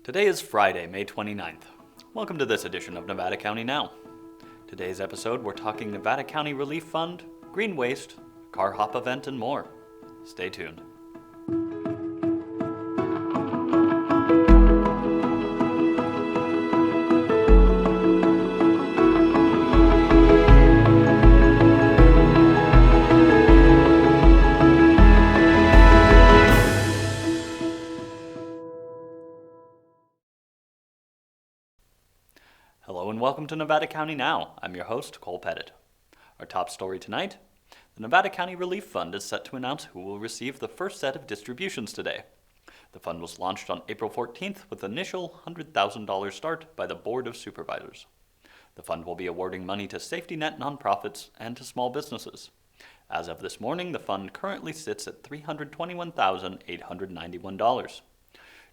Today is Friday, May 29th. Welcome to this edition of Nevada County Now. Today's episode, we're talking Nevada County Relief Fund, green waste, car hop event, and more. Stay tuned. Hello and welcome to Nevada County Now. I'm your host, Cole Pettit. Our top story tonight, the Nevada County Relief Fund is set to announce who will receive the first set of distributions today. The fund was launched on April 14th with initial $100,000 start by the Board of Supervisors. The fund will be awarding money to safety net nonprofits and to small businesses. As of this morning, the fund currently sits at $321,891.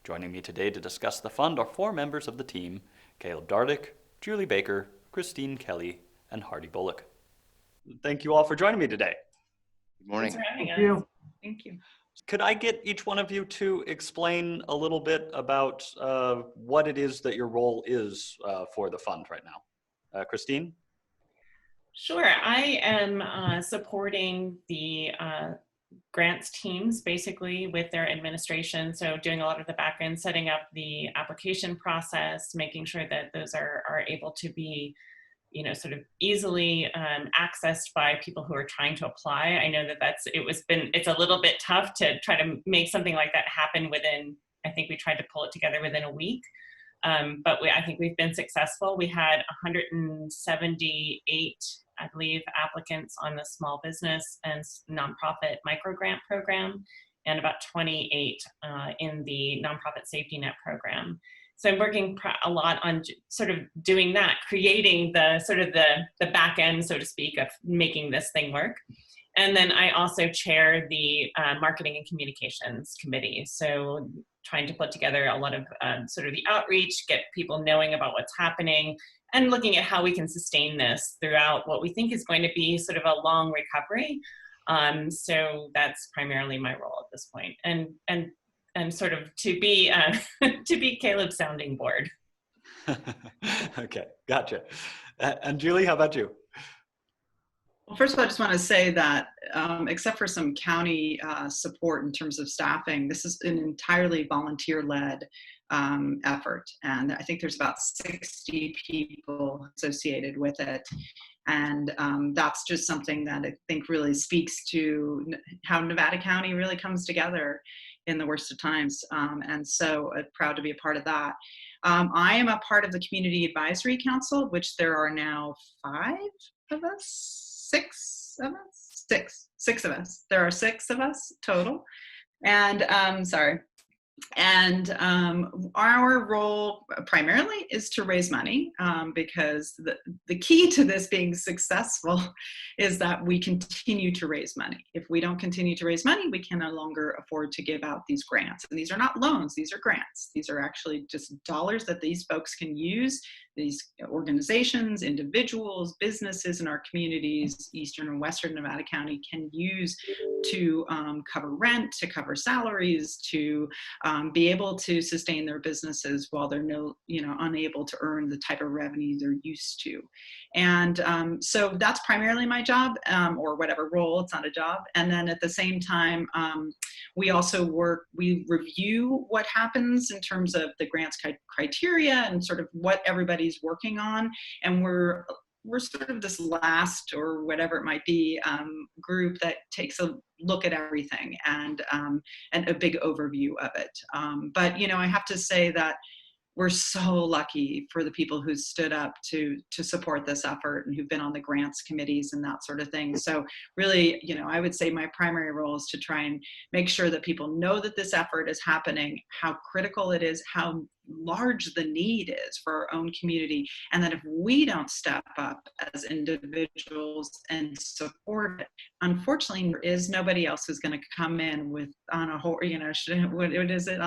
Joining me today to discuss the fund are four members of the team: Caleb Dardick, Julie Baker, Christine Kelly, and Hardy Bullock. Thank you all for joining me today. Good morning. Thanks for having us. Thank you. Could I get each one of you to explain a little bit about what it is that your role is for the fund right now? Christine? Sure. I am supporting the grants teams basically with their administration. So doing a lot of the back end, setting up the application process, making sure that those are able to be, sort of easily accessed by people who are trying to apply. I know that it's a little bit tough to try to make something like that happen within, I think we tried to pull it together within a week. But I think we've been successful. We had 178, I believe, applicants on the small business and nonprofit micro grant program, and about 28 in the nonprofit safety net program. So I'm working a lot on sort of doing that, creating the sort of the back end, so to speak, of making this thing work. And then I also chair the marketing and communications committee. So trying to put together a lot of sort of the outreach, get people knowing about what's happening, and looking at how we can sustain this throughout what we think is going to be sort of a long recovery. So that's primarily my role at this point, and sort of to be to be Caleb's sounding board. Okay, gotcha. And Julie, how about you? Well, first of all, I just want to say that except for some county support in terms of staffing, this is an entirely volunteer-led effort. And I think there's about 60 people associated with it. And that's just something that I think really speaks to how Nevada County really comes together in the worst of times. And so proud to be a part of that. I am a part of the Community Advisory Council, which there are now six of us. There are six of us total. And our role primarily is to raise money because the key to this being successful is that we continue to raise money. If we don't continue to raise money, we can no longer afford to give out these grants. And these are not loans, these are grants. These are actually just dollars that these folks can use. These organizations, individuals, businesses in our communities, Eastern and Western Nevada County, can use to cover rent, to cover salaries, to be able to sustain their businesses while they're unable to earn the type of revenue they're used to. And so that's primarily my job, or whatever role, it's not a job. And then at the same time, we review what happens in terms of the grants criteria and sort of what everybody's working on. And we're sort of this last, or whatever it might be, group that takes a look at everything and a big overview of it. But I have to say that we're so lucky for the people who stood up to support this effort and who've been on the grants committees and that sort of thing. So really, I would say my primary role is to try and make sure that people know that this effort is happening, how critical it is, how large the need is for our own community, and that if we don't step up as individuals and support it, unfortunately, there is nobody else who's going to come in on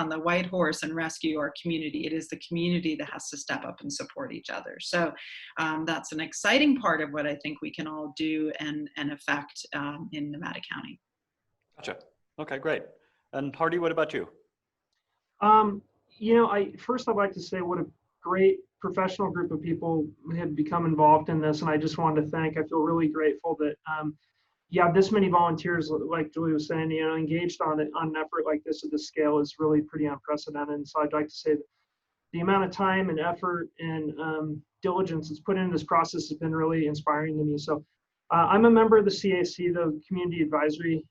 the white horse and rescue our community. It is the community that has to step up and support each other. So that's an exciting part of what I think we can all do and affect in Nevada County. Gotcha. Okay, great. And Hardy, what about you? I'd like to say what a great professional group of people have become involved in this, and I just wanted to thank. I feel really grateful that this many volunteers, like Julie was saying, engaged on an effort like this at this scale is really pretty unprecedented. And so I'd like to say that the amount of time and effort and diligence that's put into this process has been really inspiring to me. So I'm a member of the CAC, the Community Advisory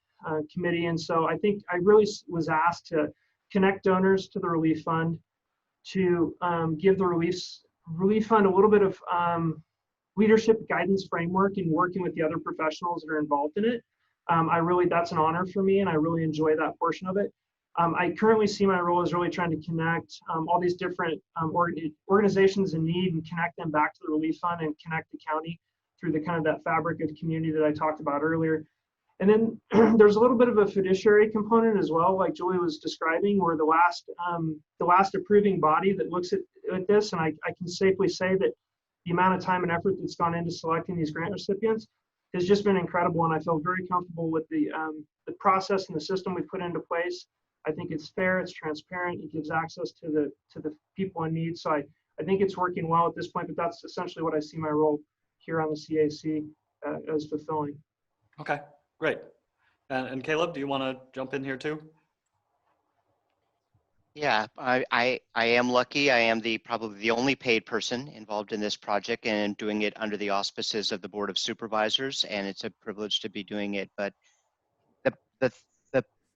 Committee, and so I think I really was asked to connect donors to the Relief Fund, to give the Relief Fund a little bit of leadership guidance framework in working with the other professionals that are involved in it. That's an honor for me, and I really enjoy that portion of it. I currently see my role as really trying to connect all these different organizations in need and connect them back to the Relief Fund and connect the county through the kind of that fabric of community that I talked about earlier. And then there's a little bit of a fiduciary component as well, like Julie was describing, where the last approving body that looks at this, and I can safely say that the amount of time and effort that's gone into selecting these grant recipients has just been incredible, and I feel very comfortable with the process and the system we put into place. I think it's fair, it's transparent, it gives access to the people in need. So I think it's working well at this point, but that's essentially what I see my role here on the CAC as fulfilling. Okay, great. And Caleb, do you want to jump in here too? Yeah, I am lucky. I am probably the only paid person involved in this project and doing it under the auspices of the Board of Supervisors, and it's a privilege to be doing it. But the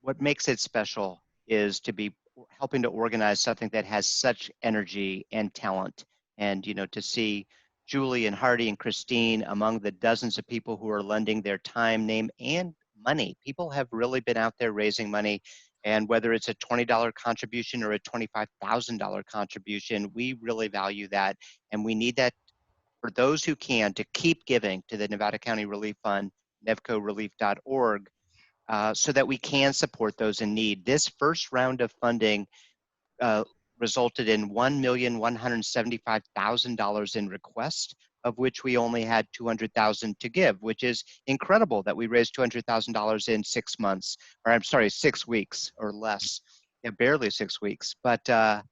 what makes it special is to be helping to organize something that has such energy and talent, and to see Julie and Hardy and Christine among the dozens of people who are lending their time, name, and money. People have really been out there raising money. And whether it's a $20 contribution or a $25,000 contribution, we really value that. And we need that for those who can to keep giving to the Nevada County Relief Fund, nevcorelief.org, so that we can support those in need. This first round of funding resulted in $1,175,000 in requests, of which we only had $200,000 to give, which is incredible that we raised $200,000 in 6 months, or I'm sorry, 6 weeks or less, barely 6 weeks. But the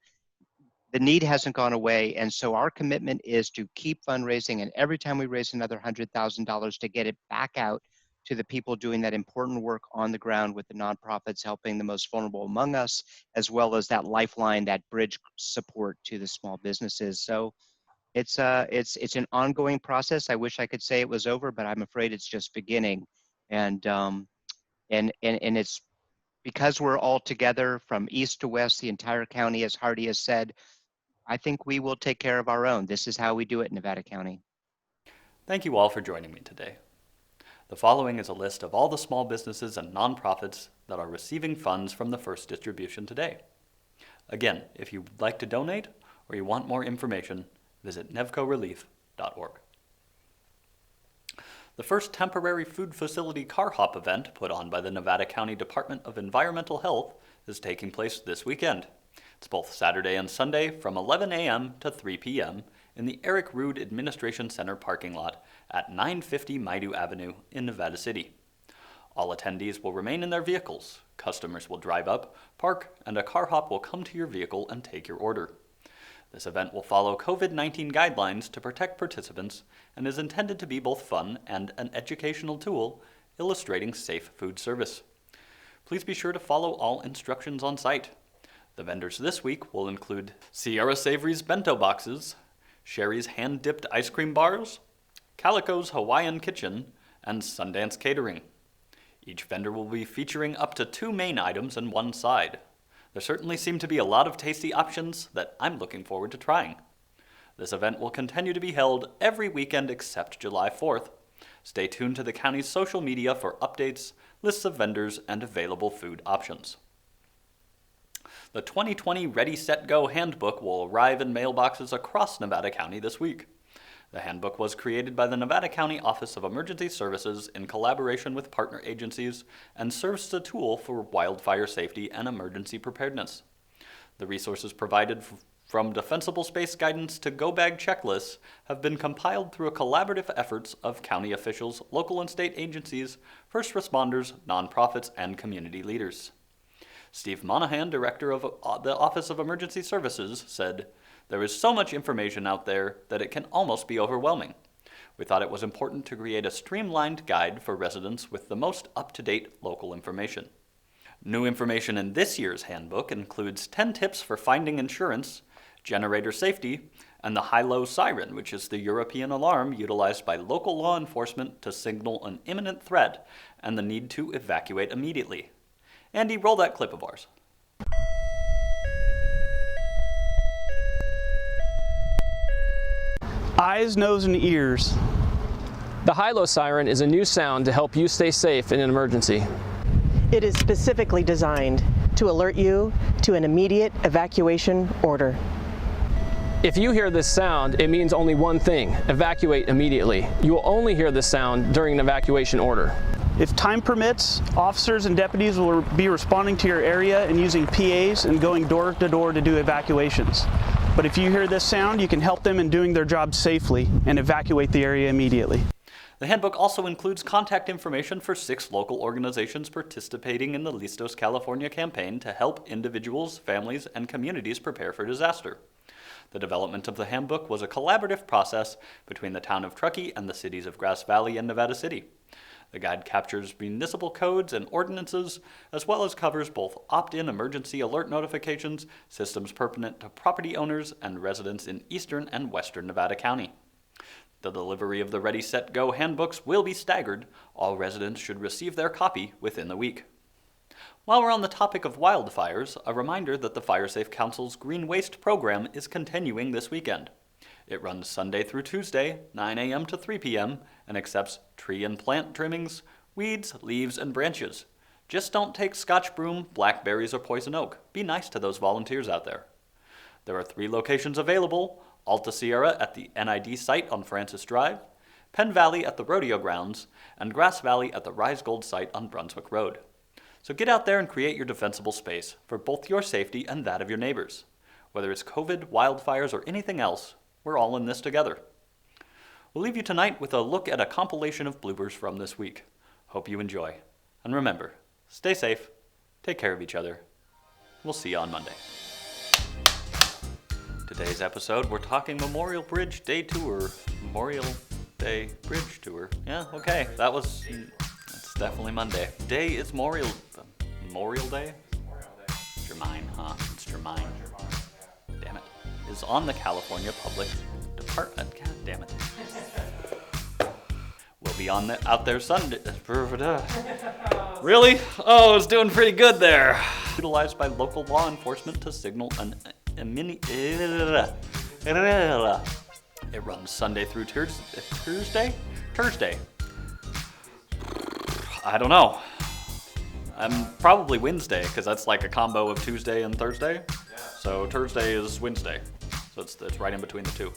need hasn't gone away, and so our commitment is to keep fundraising, and every time we raise another $100,000 to get it back out to the people doing that important work on the ground with the nonprofits helping the most vulnerable among us, as well as that lifeline, that bridge support to the small businesses. So it's an ongoing process. I wish I could say it was over, but I'm afraid it's just beginning. And it's because we're all together from east to west, the entire county, as Hardy has said, I think we will take care of our own. This is how we do it in Nevada County. Thank you all for joining me today. The following is a list of all the small businesses and nonprofits that are receiving funds from the first distribution today. Again, if you'd like to donate or you want more information, visit nevcorelief.org. The first temporary food facility car hop event put on by the Nevada County Department of Environmental Health is taking place this weekend. It's both Saturday and Sunday from 11 a.m. to 3 p.m. in the Eric Rood Administration Center parking lot at 950 Maidu Avenue in Nevada City. All attendees will remain in their vehicles. Customers will drive up, park, and a car hop will come to your vehicle and take your order. This event will follow COVID-19 guidelines to protect participants and is intended to be both fun and an educational tool illustrating safe food service. Please be sure to follow all instructions on site. The vendors this week will include Sierra Savory's bento boxes, Sherry's hand-dipped ice cream bars, Calico's Hawaiian Kitchen, and Sundance Catering. Each vendor will be featuring up to 2 main items and 1 side. There certainly seem to be a lot of tasty options that I'm looking forward to trying. This event will continue to be held every weekend except July 4th. Stay tuned to the county's social media for updates, lists of vendors, and available food options. The 2020 Ready, Set, Go handbook will arrive in mailboxes across Nevada County this week. The handbook was created by the Nevada County Office of Emergency Services in collaboration with partner agencies and serves as a tool for wildfire safety and emergency preparedness. The resources provided from defensible space guidance to go-bag checklists have been compiled through a collaborative efforts of county officials, local and state agencies, first responders, nonprofits, and community leaders. Steve Monahan, director of the Office of Emergency Services, said, "There is so much information out there that it can almost be overwhelming. We thought it was important to create a streamlined guide for residents with the most up-to-date local information." New information in this year's handbook includes 10 tips for finding insurance, generator safety, and the high-low siren, which is the European alarm utilized by local law enforcement to signal an imminent threat and the need to evacuate immediately. Andy, roll that clip of ours. Eyes, nose, and ears. The high-low siren is a new sound to help you stay safe in an emergency. It is specifically designed to alert you to an immediate evacuation order. If you hear this sound, it means only one thing: evacuate immediately. You will only hear this sound during an evacuation order. If time permits, officers and deputies will be responding to your area and using PAs and going door to door to do evacuations. But if you hear this sound, you can help them in doing their job safely and evacuate the area immediately. The handbook also includes contact information for 6 local organizations participating in the Listos California campaign to help individuals, families, and communities prepare for disaster. The development of the handbook was a collaborative process between the town of Truckee and the cities of Grass Valley and Nevada City. The guide captures municipal codes and ordinances, as well as covers both opt-in emergency alert notifications, systems pertinent to property owners and residents in eastern and western Nevada County. The delivery of the Ready, Set, Go handbooks will be staggered. All residents should receive their copy within the week. While we're on the topic of wildfires, a reminder that the Fire Safe Council's Green Waste program is continuing this weekend. It runs Sunday through Tuesday, 9 a.m. to 3 p.m., and accepts tree and plant trimmings, weeds, leaves, and branches. Just don't take Scotch broom, blackberries, or poison oak. Be nice to those volunteers out there. There are 3 locations available: Alta Sierra at the NID site on Francis Drive, Penn Valley at the Rodeo Grounds, and Grass Valley at the Rise Gold site on Brunswick Road. So get out there and create your defensible space for both your safety and that of your neighbors. Whether it's COVID, wildfires, or anything else, we're all in this together. We'll leave you tonight with a look at a compilation of bloopers from this week. Hope you enjoy. And remember, stay safe, take care of each other. We'll see you on Monday. Today's episode, we're talking Memorial Bridge Day Tour. Memorial Day Bridge Tour. Yeah, okay, that's definitely Monday. Day is Memorial Day? Germine, huh? It's Germine. Damn it. Is on the California Public Department. God damn it. We'll be out there Sunday. Really? Oh, it's doing pretty good there. Utilized by local law enforcement to signal It runs Sunday through Thursday? I don't know. I'm probably Wednesday, because that's like a combo of Tuesday and Thursday. So Thursday is Wednesday. So it's right in between the two.